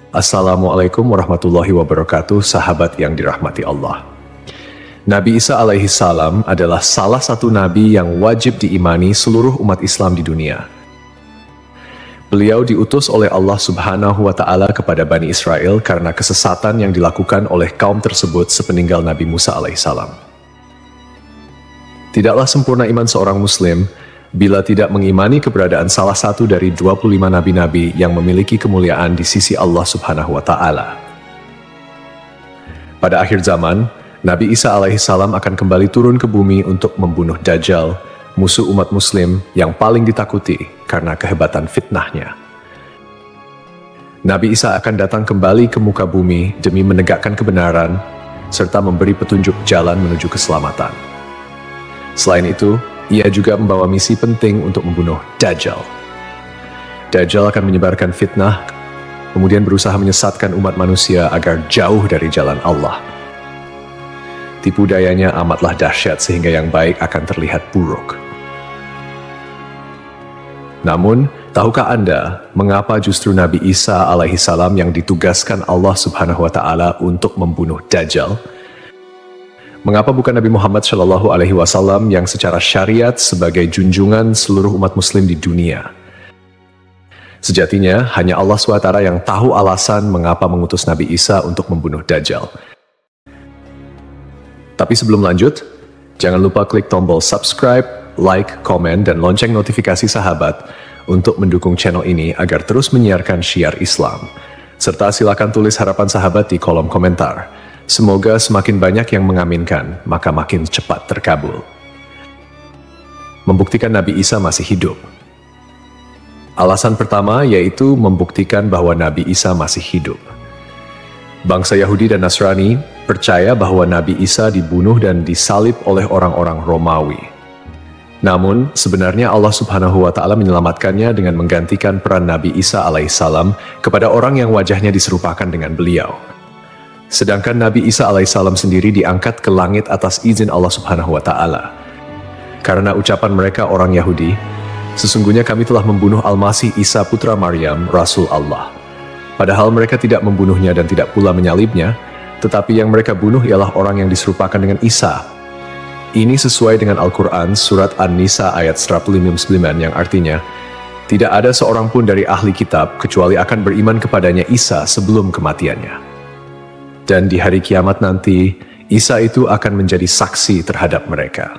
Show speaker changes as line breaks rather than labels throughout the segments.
Assalamualaikum warahmatullahi wabarakatuh, sahabat yang dirahmati Allah. Nabi Isa alaihi salam adalah salah satu nabi yang wajib diimani seluruh umat Islam di dunia. Beliau diutus oleh Allah Subhanahu wa Ta'ala kepada Bani Israel karena kesesatan yang dilakukan oleh kaum tersebut sepeninggal Nabi Musa alaihi salam. Tidaklah sempurna iman seorang Muslim bila tidak mengimani keberadaan salah satu dari 25 nabi-nabi yang memiliki kemuliaan di sisi Allah Subhanahu wa Ta'ala. Pada akhir zaman, Nabi Isa alaihi salam akan kembali turun ke bumi untuk membunuh Dajjal, musuh umat Muslim yang paling ditakuti karena kehebatan fitnahnya. Nabi Isa akan datang kembali ke muka bumi demi menegakkan kebenaran serta memberi petunjuk jalan menuju keselamatan. Selain itu, ia juga membawa misi penting untuk membunuh Dajjal. Dajjal akan menyebarkan fitnah, kemudian berusaha menyesatkan umat manusia agar jauh dari jalan Allah. Tipu dayanya amatlah dahsyat sehingga yang baik akan terlihat buruk. Namun, tahukah Anda mengapa justru Nabi Isa alaihi salam yang ditugaskan Allah Subhanahu wa Ta'ala untuk membunuh Dajjal? Mengapa bukan Nabi Muhammad Shallallahu Alaihi Wasallam yang secara syariat sebagai junjungan seluruh umat Muslim di dunia? Sejatinya, hanya Allah SWT yang tahu alasan mengapa mengutus Nabi Isa untuk membunuh Dajjal. Tapi sebelum lanjut, jangan lupa klik tombol subscribe, like, komen, dan lonceng notifikasi sahabat untuk mendukung channel ini agar terus menyiarkan syiar Islam. Serta silakan tulis harapan sahabat di kolom komentar. Semoga semakin banyak yang mengaminkan, maka makin cepat terkabul. Membuktikan Nabi Isa masih hidup. Alasan pertama yaitu membuktikan bahwa Nabi Isa masih hidup. Bangsa Yahudi dan Nasrani percaya bahwa Nabi Isa dibunuh dan disalib oleh orang-orang Romawi. Namun, sebenarnya Allah Subhanahu wa Ta'ala menyelamatkannya dengan menggantikan peran Nabi Isa alaihissalam kepada orang yang wajahnya diserupakan dengan beliau. Sedangkan Nabi Isa alaihissalam sendiri diangkat ke langit atas izin Allah Subhanahu wa Ta'ala. Karena ucapan mereka orang Yahudi, sesungguhnya kami telah membunuh Al-Masih Isa putra Maryam, Rasul Allah. Padahal mereka tidak membunuhnya dan tidak pula menyalibnya, tetapi yang mereka bunuh ialah orang yang diserupakan dengan Isa. Ini sesuai dengan Al-Quran surat An-Nisa ayat 159 yang artinya, tidak ada seorang pun dari ahli kitab kecuali akan beriman kepadanya Isa sebelum kematiannya. Dan di hari kiamat nanti, Isa itu akan menjadi saksi terhadap mereka.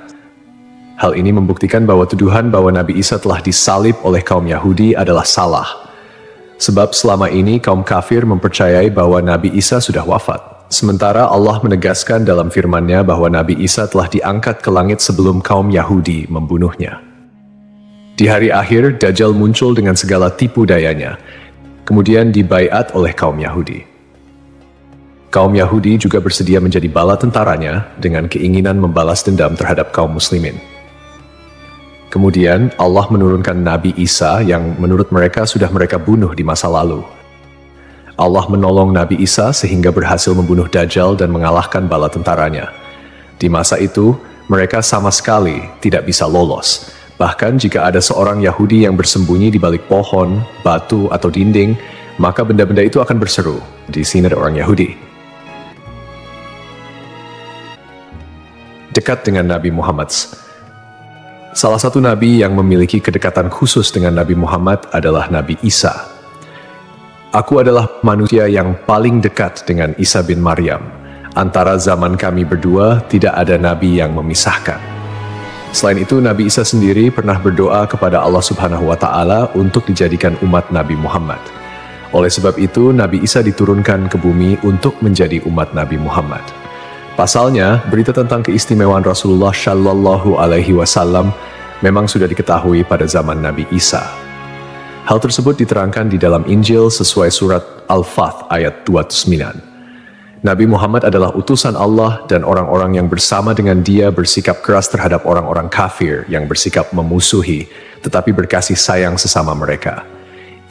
Hal ini membuktikan bahwa tuduhan bahwa Nabi Isa telah disalib oleh kaum Yahudi adalah salah. Sebab selama ini kaum kafir mempercayai bahwa Nabi Isa sudah wafat. Sementara Allah menegaskan dalam firman-Nya bahwa Nabi Isa telah diangkat ke langit sebelum kaum Yahudi membunuhnya. Di hari akhir, Dajjal muncul dengan segala tipu dayanya, kemudian dibaiat oleh kaum Yahudi. Kaum Yahudi juga bersedia menjadi bala tentaranya dengan keinginan membalas dendam terhadap kaum muslimin. Kemudian Allah menurunkan Nabi Isa yang menurut mereka sudah mereka bunuh di masa lalu. Allah menolong Nabi Isa sehingga berhasil membunuh Dajjal dan mengalahkan bala tentaranya. Di masa itu, mereka sama sekali tidak bisa lolos. Bahkan jika ada seorang Yahudi yang bersembunyi di balik pohon, batu, atau dinding, maka benda-benda itu akan berseru, "Di sini ada orang Yahudi." Dekat dengan Nabi Muhammad. Salah satu nabi yang memiliki kedekatan khusus dengan Nabi Muhammad adalah Nabi Isa. Aku adalah manusia yang paling dekat dengan Isa bin Maryam. Antara zaman kami berdua tidak ada nabi yang memisahkan. Selain itu, Nabi Isa sendiri pernah berdoa kepada Allah Subhanahu wa Ta'ala untuk dijadikan umat Nabi Muhammad. Oleh sebab itu, Nabi Isa diturunkan ke bumi untuk menjadi umat Nabi Muhammad. Pasalnya, berita tentang keistimewaan Rasulullah Shallallahu Alaihi Wasallam memang sudah diketahui pada zaman Nabi Isa. Hal tersebut diterangkan di dalam Injil sesuai surat Al-Fath ayat 29. Nabi Muhammad adalah utusan Allah dan orang-orang yang bersama dengan dia bersikap keras terhadap orang-orang kafir yang bersikap memusuhi, tetapi berkasih sayang sesama mereka.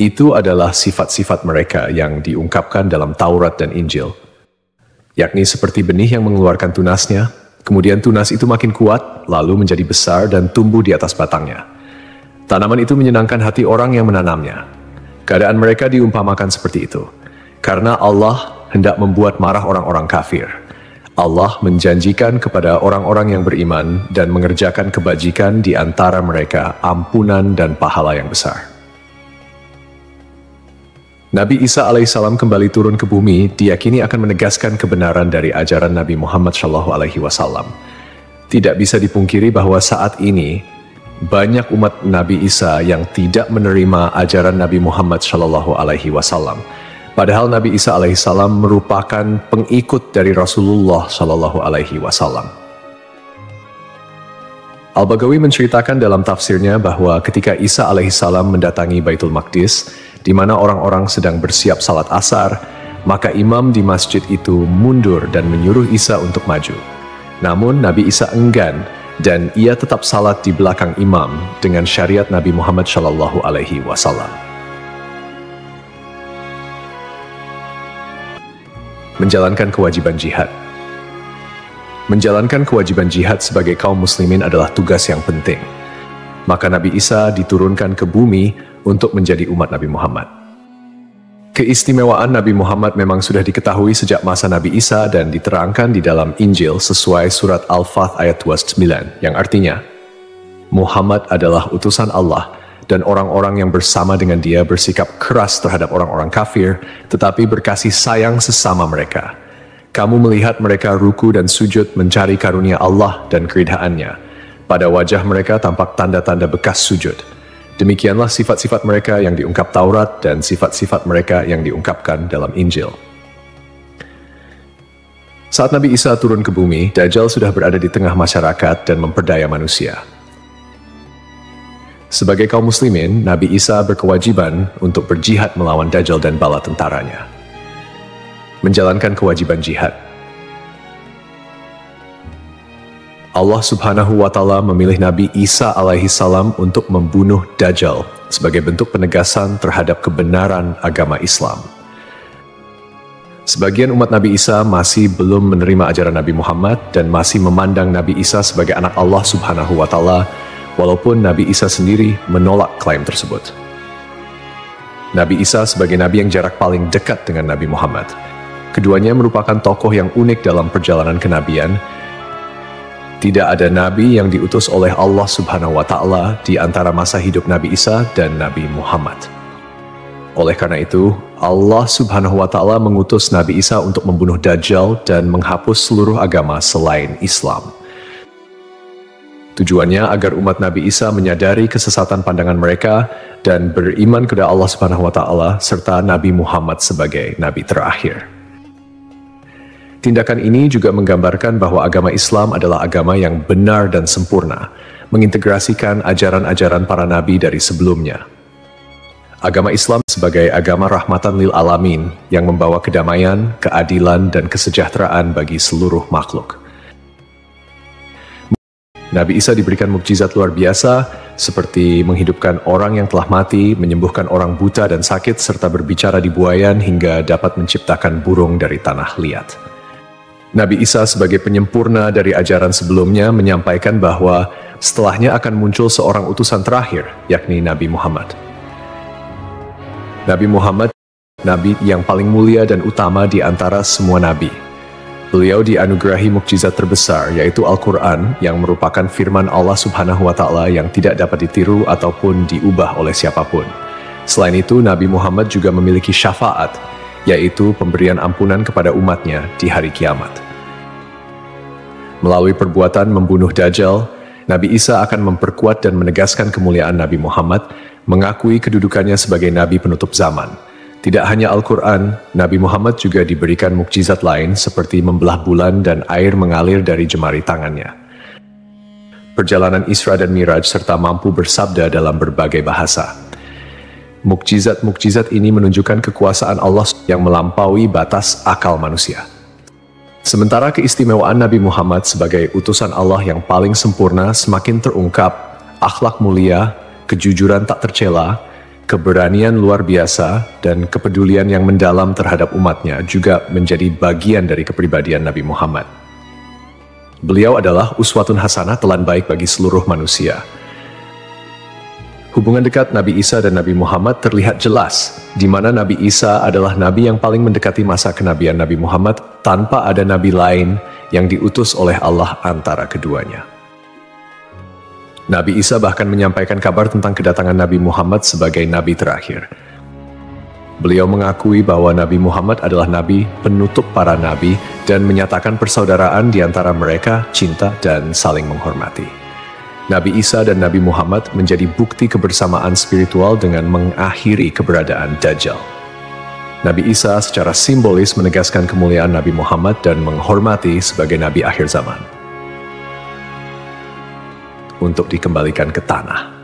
Itu adalah sifat-sifat mereka yang diungkapkan dalam Taurat dan Injil. Yakni seperti benih yang mengeluarkan tunasnya, kemudian tunas itu makin kuat, lalu menjadi besar dan tumbuh di atas batangnya. Tanaman itu menyenangkan hati orang yang menanamnya. Keadaan mereka diumpamakan seperti itu. Karena Allah hendak membuat marah orang-orang kafir. Allah menjanjikan kepada orang-orang yang beriman dan mengerjakan kebajikan di antara mereka ampunan dan pahala yang besar. Nabi Isa alaihissalam kembali turun ke bumi diyakini akan menegaskan kebenaran dari ajaran Nabi Muhammad SAW. Tidak bisa dipungkiri bahwa saat ini banyak umat Nabi Isa yang tidak menerima ajaran Nabi Muhammad SAW. Padahal Nabi Isa alaihissalam merupakan pengikut dari Rasulullah SAW. Al-Baghawi menceritakan dalam tafsirnya bahwa ketika Isa alaihissalam mendatangi Baitul Maqdis, di mana orang-orang sedang bersiap salat asar, maka imam di masjid itu mundur dan menyuruh Isa untuk maju. Namun Nabi Isa enggan dan ia tetap salat di belakang imam dengan syariat Nabi Muhammad SAW. Menjalankan kewajiban jihad. Menjalankan kewajiban jihad sebagai kaum muslimin adalah tugas yang penting. Maka Nabi Isa diturunkan ke bumi untuk menjadi umat Nabi Muhammad. Keistimewaan Nabi Muhammad memang sudah diketahui sejak masa Nabi Isa dan diterangkan di dalam Injil sesuai surat Al-Fath ayat 29, yang artinya, Muhammad adalah utusan Allah dan orang-orang yang bersama dengan dia bersikap keras terhadap orang-orang kafir, tetapi berkasih sayang sesama mereka. Kamu melihat mereka ruku dan sujud mencari karunia Allah dan keridhaannya. Pada wajah mereka tampak tanda-tanda bekas sujud. Demikianlah sifat-sifat mereka yang diungkap Taurat dan sifat-sifat mereka yang diungkapkan dalam Injil. Saat Nabi Isa turun ke bumi, Dajjal sudah berada di tengah masyarakat dan memperdaya manusia. Sebagai kaum muslimin, Nabi Isa berkewajiban untuk berjihad melawan Dajjal dan bala tentaranya. Menjalankan kewajiban jihad. Allah Subhanahu wa Ta'ala memilih Nabi Isa alaihissalam untuk membunuh Dajjal sebagai bentuk penegasan terhadap kebenaran agama Islam. Sebagian umat Nabi Isa masih belum menerima ajaran Nabi Muhammad dan masih memandang Nabi Isa sebagai anak Allah Subhanahu wa Ta'ala, walaupun Nabi Isa sendiri menolak klaim tersebut. Nabi Isa sebagai nabi yang jarak paling dekat dengan Nabi Muhammad. Keduanya merupakan tokoh yang unik dalam perjalanan kenabian. Tidak ada nabi yang diutus oleh Allah Subhanahu wa Ta'ala di antara masa hidup Nabi Isa dan Nabi Muhammad. Oleh karena itu, Allah Subhanahu wa Ta'ala mengutus Nabi Isa untuk membunuh Dajjal dan menghapus seluruh agama selain Islam. Tujuannya agar umat Nabi Isa menyadari kesesatan pandangan mereka dan beriman kepada Allah Subhanahu wa Ta'ala serta Nabi Muhammad sebagai nabi terakhir. Tindakan ini juga menggambarkan bahwa agama Islam adalah agama yang benar dan sempurna, mengintegrasikan ajaran-ajaran para nabi dari sebelumnya. Agama Islam sebagai agama rahmatan lil alamin yang membawa kedamaian, keadilan, dan kesejahteraan bagi seluruh makhluk. Nabi Isa diberikan mukjizat luar biasa seperti menghidupkan orang yang telah mati, menyembuhkan orang buta dan sakit, serta berbicara di buayan hingga dapat menciptakan burung dari tanah liat. Nabi Isa sebagai penyempurna dari ajaran sebelumnya menyampaikan bahwa setelahnya akan muncul seorang utusan terakhir, yakni Nabi Muhammad. Nabi Muhammad, nabi yang paling mulia dan utama di antara semua nabi. Beliau dianugerahi mukjizat terbesar, yaitu Al-Quran, yang merupakan firman Allah Subhanahu wa Ta'ala yang tidak dapat ditiru ataupun diubah oleh siapapun. Selain itu, Nabi Muhammad juga memiliki syafaat, yaitu pemberian ampunan kepada umatnya di hari kiamat. Melalui perbuatan membunuh Dajjal, Nabi Isa akan memperkuat dan menegaskan kemuliaan Nabi Muhammad, mengakui kedudukannya sebagai nabi penutup zaman. Tidak hanya Al-Quran, Nabi Muhammad juga diberikan mukjizat lain seperti membelah bulan dan air mengalir dari jemari tangannya. Perjalanan Isra dan Miraj serta mampu bersabda dalam berbagai bahasa. Mukjizat-mukjizat ini menunjukkan kekuasaan Allah yang melampaui batas akal manusia. Sementara keistimewaan Nabi Muhammad sebagai utusan Allah yang paling sempurna semakin terungkap, akhlak mulia, kejujuran tak tercela, keberanian luar biasa, dan kepedulian yang mendalam terhadap umatnya juga menjadi bagian dari kepribadian Nabi Muhammad. Beliau adalah uswatun hasanah, telan baik bagi seluruh manusia. Hubungan dekat Nabi Isa dan Nabi Muhammad terlihat jelas, di mana Nabi Isa adalah nabi yang paling mendekati masa kenabian Nabi Muhammad tanpa ada nabi lain yang diutus oleh Allah antara keduanya. Nabi Isa bahkan menyampaikan kabar tentang kedatangan Nabi Muhammad sebagai nabi terakhir. Beliau mengakui bahwa Nabi Muhammad adalah nabi penutup para nabi dan menyatakan persaudaraan di antara mereka, cinta dan saling menghormati. Nabi Isa dan Nabi Muhammad menjadi bukti kebersamaan spiritual dengan mengakhiri keberadaan Dajjal. Nabi Isa secara simbolis menegaskan kemuliaan Nabi Muhammad dan menghormati sebagai nabi akhir zaman. Untuk dikembalikan ke tanah.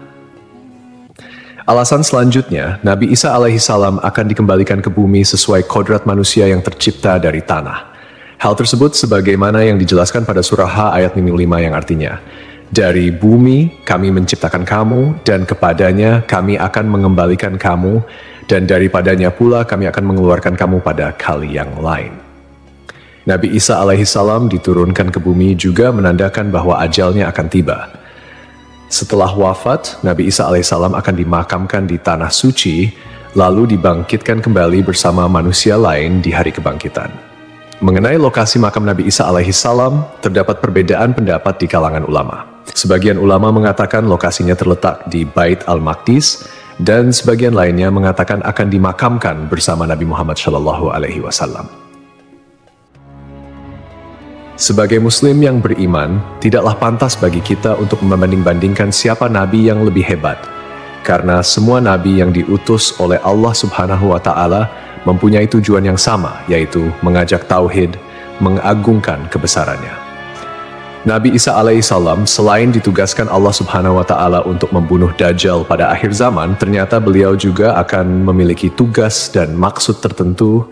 Alasan selanjutnya, Nabi Isa alaihissalam akan dikembalikan ke bumi sesuai kodrat manusia yang tercipta dari tanah. Hal tersebut sebagaimana yang dijelaskan pada surah H ayat 5 yang artinya, dari bumi kami menciptakan kamu, dan kepadanya kami akan mengembalikan kamu, dan daripadanya pula kami akan mengeluarkan kamu pada kali yang lain. Nabi Isa alaihissalam diturunkan ke bumi juga menandakan bahwa ajalnya akan tiba. Setelah wafat, Nabi Isa alaihissalam akan dimakamkan di tanah suci, lalu dibangkitkan kembali bersama manusia lain di hari kebangkitan. Mengenai lokasi makam Nabi Isa alaihissalam, terdapat perbedaan pendapat di kalangan ulama. Sebagian ulama mengatakan lokasinya terletak di Bait al-Maqdis, dan sebagian lainnya mengatakan akan dimakamkan bersama Nabi Muhammad SAW. Sebagai muslim yang beriman, tidaklah pantas bagi kita untuk membanding-bandingkan siapa nabi yang lebih hebat, karena semua nabi yang diutus oleh Allah Subhanahu wa Ta'ala mempunyai tujuan yang sama, yaitu mengajak tauhid, mengagungkan kebesarannya. Nabi Isa alaihissalam selain ditugaskan Allah Subhanahu wa Ta'ala untuk membunuh Dajjal pada akhir zaman, ternyata beliau juga akan memiliki tugas dan maksud tertentu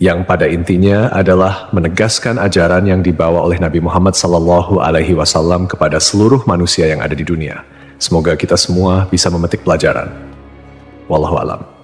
yang pada intinya adalah menegaskan ajaran yang dibawa oleh Nabi Muhammad SAW kepada seluruh manusia yang ada di dunia. Semoga kita semua bisa memetik pelajaran. Wallahu a'lam.